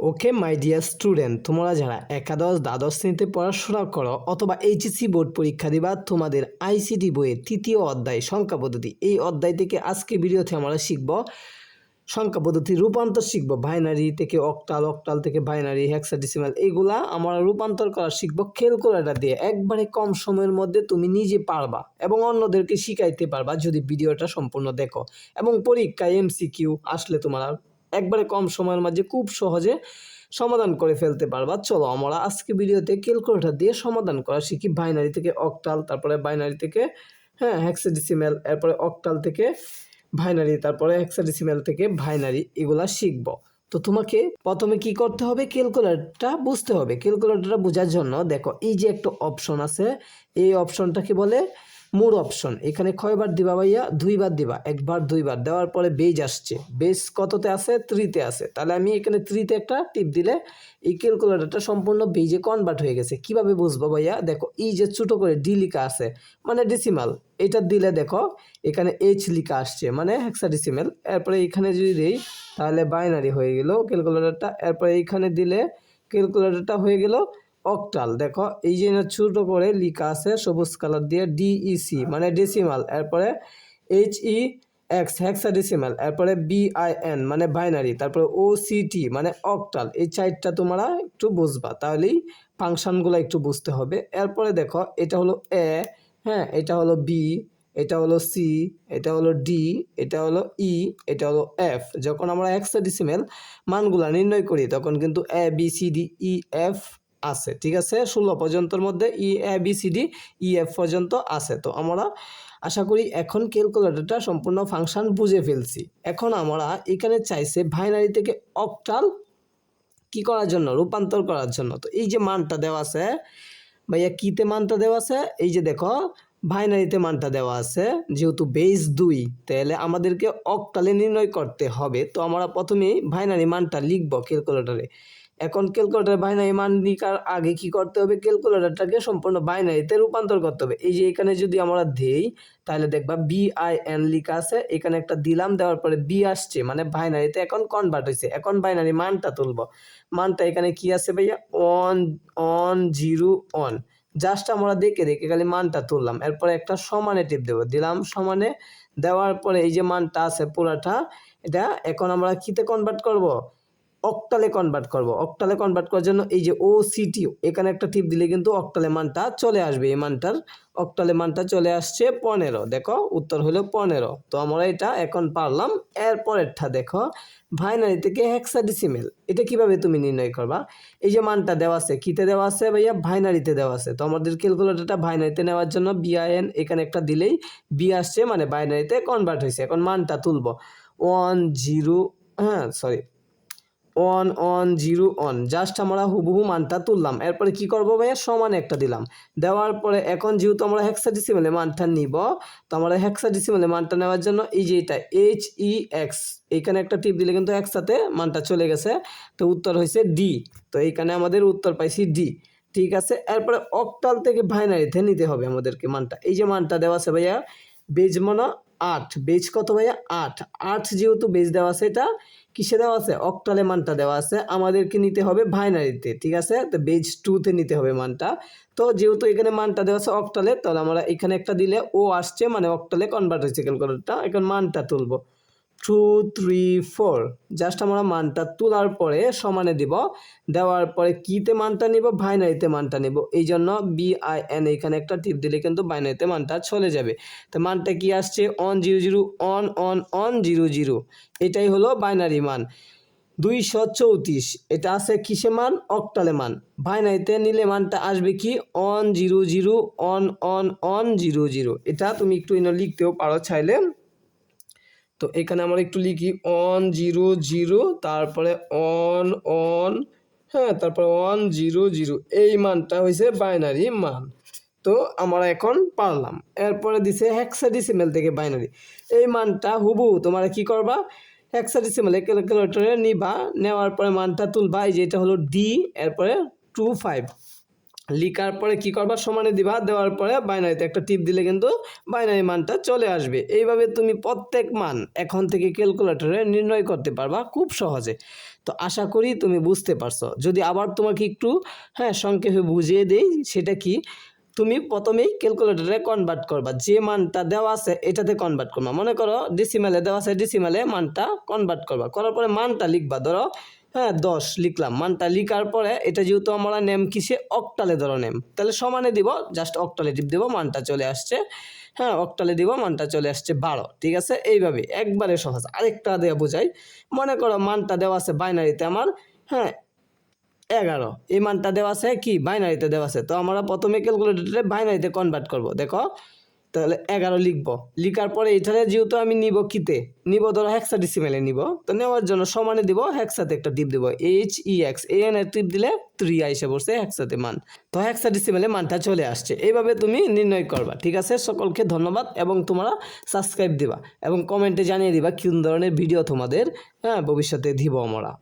Okay my dear student, তোমরা যারা একাদশ দ্বাদশ শ্রেণীতে পড়াশোনা করো অথবা এইচএসসি বোর্ড পরীক্ষা দিবা, তোমাদের আইসিটি বইয়ের তৃতীয় অধ্যায় সংখ্যা পদ্ধতি, এই অধ্যায় থেকে আজকে ভিডিওতে আমরা শিখব সংখ্যা পদ্ধতি রূপান্তর শিখব। বাইনারি থেকে অক্টাল, অক্টাল থেকে বাইনারি, হেক্সাডেসিমাল, এগুলা আমরা রূপান্তর করা শিখব ক্যালকুলেটর দিয়ে। একবারে কম সময়ের মধ্যে তুমি নিজে পারবা এবং অন্যদেরকে শিখাইতে পারবা যদি ভিডিওটা সম্পূর্ণ দেখো। এবং পরীক্ষায় এমসিকিউ আসলে তোমরা একবারে কম সময়ের মাঝে খুব সহজে সমাধান করে ফেলতে পারবা। চলো আমরা আজকে ভিডিওতে ক্যালকুলেটর দিয়ে সমাধান করা শিখি। বাইনারি থেকে অক্টাল, তারপরে বাইনারি থেকে হেক্সাডেসিমাল, এরপরে অক্টাল থেকে বাইনারি, তারপরে হেক্সাডেসিমাল থেকে বাইনারি, এগুলা শিখব। তো তোমাকে প্রথমে কি করতে হবে, ক্যালকুলেটরটা বুঝতে হবে। ক্যালকুলেটরটা বোঝার জন্য দেখো এই যে একটা অপশন আছে, এই অপশনটাকে বলে মোর অপশন। এখানে কয়বার দিবা ভাইয়া? দুইবার দিবা। একবার দুইবার দেওয়ার পরে বেজ আসছে, বেজ কততে আছে? 3-তে আছে। তাহলে আমি এখানে 3-তে একটা টিপ দিলে এই ক্যালকুলেটরটা সম্পূর্ণ বেজে কনভার্ট হয়ে গেছে। কিভাবে বুঝবো ভাইয়া? দেখো এই যে ছোট করে ডি লেখা আছে মানে ডেসিমাল, এটা দিলে দেখো এখানে এইচ লেখা আসছে মানে হেক্সাডেসিমাল। এরপরে এখানে যদি দিই তাহলে বাইনারি হয়ে গেল ক্যালকুলেটরটা। এরপরে এইখানে দিলে ক্যালকুলেটরটা হয়ে গেল অক্টাল। দেখো এই যে ছোট করে লেখা আছে সবুজ কালার দিয়ে ডিইসি মানে ডেসিমাল, এরপরে এইচই এক্স হেক্সাডেসিমাল, এরপরে বিআইএন মানে বাইনারি, তারপরে ওসিটি মানে অক্টাল। এই চারটা তোমরা একটু বুঝবা, তাহলেই ফাংশনগুলো একটু বুঝতে হবে। এরপরে দেখো এটা হলো এ, এটা হলো বি, এটা হলো সি, এটা হলো ডি, এটা হলো ই, এটা হলো এফ। যখন আমরা হেক্সাডেসিমাল মানগুলা নির্ণয় করি তখন কিন্তু A B C D E F আছে, ঠিক আছে? 16 পর্যন্তর মধ্যে A B C D E F পর্যন্ত আছে। তো আমরা আশা করি এখন ক্যালকুলেটরটা সম্পূর্ণ ফাংশন বুঝে ফেলছি। এখন আমরা এখানে চাইছে বাইনারি থেকে অক্টাল কি করার জন্য, রূপান্তর করার জন্য। তো এই যে মানটা দেওয়া আছে ভাইয়া, কিতে মানটা দেওয়া আছে? এই যে দেখো বাইনারিতে মানটা দেওয়া আছে, যেহেতু বেস 2 তাহলে আমাদেরকে অক্টালে নির্ণয় করতে হবে। তো আমরা প্রথমেই বাইনারি মানটা লিখব ক্যালকুলেটরে। এখন ক্যালকুলেটরে বাইনারি মান লিখার আগে কি করতে হবে, ক্যালকুলেটরটাকে সম্পূর্ণ বাইনারিতে রূপান্তর করতে হবে। এই যে এখানে যদি আমরা দেই তাহলে দেখবা বিআইএন লিখা আছে, এখানে একটা দিলাম, দেওয়ার পরে বি আসছে মানে বাইনারিতে এখন কনভার্ট হয়েছে। এখন বাইনারি মানটা তুলব। মানটা এখানে কি আছে ভাইয়া? 1 জাস্ট আমরা দেখে খালি মানটা তুললাম। এরপরে একটা সমানে টিপ দেবো, দিলাম সমানে। দেওয়ার পরে এই যে মানটা আছে পুরাটা, এটা এখন আমরা কিতে কনভার্ট করব? অক্টালে কনভার্ট করব। অক্টালে কনভার্ট করার জন্য এই যে ওসিটি, এখানে একটা টিপ দিলে কিন্তু অক্টালে মানটা চলে আসবে। এই মানটার অক্টালে মানটা চলে আসছে 15। দেখো উত্তর হলো 15। তো আমরা এটা এখন পারলাম। এরপরেরটা দেখো বাইনারি থেকে হেক্সাডেসিমাল, এটা কিভাবে তুমি নির্ণয় করবা? এই যে মানটা দেওয়া আছে, কিতে দেওয়া আছে ভাইয়া? বাইনারিতে দেওয়া আছে। তো আমাদের ক্যালকুলেটরটা বাইনারিতে নেওয়ার জন্য বিআইএন এখানে একটা দিলেই বি আসছে মানে বাইনারিতে কনভার্ট হয়েছে। এখন মানটা তুলব 1 জাস্ট আমরা হুবহু মানটা তুললাম। এরপরে কি করব ভাইয়া? সমান একটা দিলাম। দেওয়ার পরে এখন যেহেতু আমরা হেক্সাডেসিমালে মানটা নিব, তো আমরা হেক্সাডেসিমালে মানটা নেওয়ার জন্য এই যে এটা এইচ ই এক্স, এইখানে একটা টিপ দিলে কিন্তু একসাথে মানটা চলে গেছে। তো উত্তর হয়েছে ডি। তো এইখানে আমাদের উত্তর পাইছি ডি, ঠিক আছে? এরপরে অক্টাল থেকে বাইনারিতে নিতে হবে আমাদেরকে মানটা। এই যে মানটা দেওয়া আছে ভাইয়া, বেজ মানে 8, বেজ কত ভাইয়া? 8 যেহেতু বেজ দেওয়া আছে, এটা কিসে দেওয়া আছে? অক্টালে মানটা দেওয়া আছে, আমাদেরকে নিতে হবে বাইনারিতে, ঠিক আছে? তো বেজ 2-তে নিতে হবে মানটা। তো যেহেতু এখানে মানটা দেওয়া আছে অক্টালে, তাহলে আমরা এখানে একটা দিলে ও আসছে মানে অক্টালে কনভার্ট হয়েছে ক্যালকুলেটরটা। এখন মানটা তুলব 2 3 4, জাস্ট আমরা মানটা তোলার পরে সমানে দিব। দেওয়ার পরে কিতে মানটা নিব? বাইনারিতে মানটা নিব। এই জন্য বিআইএন এখানে একটা টিপ দিলে কিন্তু বাইনারিতে মানটা চলে যাবে। তো মানটা কি আসছে? 100 এটাই হলো বাইনারি মান 234। এটা আছে কিসে মান? অক্টালে মান। বাইনারিতে নিলে মানটা আসবে কি? 100 এটা তুমি একটু লিখতেও পারো চাইলে। তো এখানে আমরা একটু লিখি 100, তারপরে তারপরে 100, এই মানটা হয়েছে বাইনারি মান। তো আমরা এখন পারলাম। এরপরে দিছে হেক্সাডেসিমাল থেকে বাইনারি, এই মানটা হুবহু তোমরা কি করবা? হেক্সাডেসিমালে ক্যালকুলেটরে নিবা, নেওয়ার পরে মানটা তুলবা। এই যে এটা হলো ডি, এরপরে 25 লিখার পরে কি করবা? সমানে দিবা। দেওয়ার পরে বাইনারিতে একটা টিপ দিলে কিন্তু বাইনারি মানটা চলে আসবে। এইভাবে তুমি প্রত্যেক মান এখন থেকে ক্যালকুলেটরে নির্ণয় করতে পারবা খুব সহজে। তো আশা করি তুমি বুঝতে পারছো। যদি আবার তোমাকে একটু সংক্ষেপে বুঝিয়ে দেই, সেটা কি, তুমি প্রথমেই ক্যালকুলেটরে কনভার্ট করবা, যে মানটা দেওয়া আছে এটাতে কনভার্ট করবা। মনে করো ডেসিমালে দেওয়া আছে, ডেসিমালে মানটা কনভার্ট করবা, করার পরে মানটা লিখবা। ধরো 10 লিখলাম, মানটা লিখার পরে এটা যেহেতু আমরা নেম কিসে অক্টালে ধরো নেম, তাহলে সমানে দিব, জাস্ট অক্টালে টিপ দেবো, মানটা চলে আসছে। অক্টালে দিব, মানটা চলে আসছে 12। ঠিক আছে, এইভাবে একবারে সহজ। আরেকটা দেওয়া বোঝাই, মনে করো মানটা দেওয়া আছে বাইনারিতে আমার 11, এই মানটা দেওয়া আছে কি বাইনারিতে দেওয়া আছে, তো আমরা প্রথমে ক্যালকুলেটরে বাইনারিতে কনভার্ট করব। দেখো তাহলে 11 লিখবো, লিখার পরে এখানে যেহেতু আমি নিব কিতে নিব, ধরো হেক্সাডেসিমেলে নিব, তো নেওয়ার জন্য সমানে দিব, হেক্সাতে একটা টিপ দিব, HEX AN এর টিপ দিলে 3 আইসে পড়ছে হেক্সাতে মান, তো হেক্সাডেসিমেলে মানটা চলে আসছে। এইভাবে তুমি নির্ণয় করবা। ঠিক আছে, সকলকে ধন্যবাদ, এবং তোমরা সাবস্ক্রাইব দিবা এবং কমেন্টে জানিয়ে দিবা কোন ধরনের ভিডিও তোমাদের ভবিষ্যতে দিব আমরা।